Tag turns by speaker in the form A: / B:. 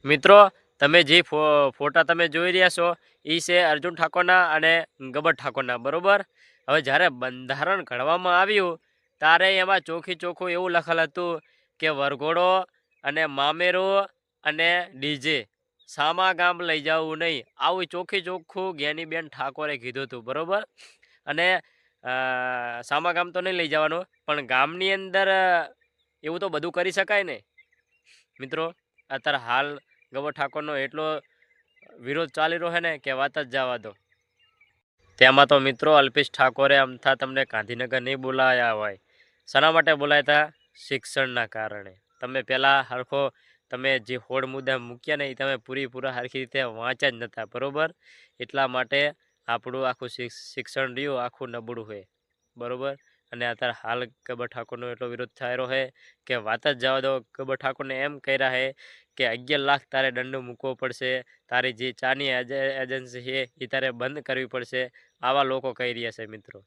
A: મિત્રો તમે જે ફોટા તમે જોઈ રહ્યા છો એ છે અર્જુન ઠાકોરના અને ગબર ઠાકોરના, બરોબર. હવે જ્યારે બંધારણ ઘડવામાં આવ્યું ત્યારે એમાં ચોખ્ખું એવું લખેલ હતું કે વરઘોડો અને મામેરો અને ડીજે સામા ગામ લઈ જવું નહીં, આવું ચોખ્ખું જ્ઞાનીબેન ઠાકોરે કીધું હતું, બરોબર. અને સામા ગામ તો નહીં લઈ જવાનું, પણ ગામની અંદર એવું તો બધું કરી શકાય ને મિત્રો. અત્યારે હાલ ગબર ઠાકોરનો એટલો વિરોધ ચાલી રહ્યો છે ને કે વાત જ જવા દો. તેમાં તો મિત્રો અલ્પેશ ઠાકોરે અમથા તમને ગાંધીનગર નહીં બોલાયા હોય. શાના માટે બોલાયા હતા? શિક્ષણના કારણે. તમે પહેલાં હરખો તમે જે હોડ મુદ્દા મૂક્યા ને એ તમે પૂરા હરખી રીતે વાંચ્યા જ નહોતા, બરાબર. એટલા માટે આપણું આખું શિક્ષણ રહ્યું આખું નબળું હોય, બરાબર. અને અત્યારે હાલ ગબર ઠાકોરનો એટલો વિરોધ થઈ રહ્યો છે કે વાત જ જવા દો. ગબર ઠાકોરને એમ કહી રહ્યા છે કે 11 લાખ તારે દંડ મૂકવો પડશે, તારી જે ચાની એજન્સી છે એ તારે બંધ કરવી પડશે, આવા લોકો કહી રહ્યા છે મિત્રો.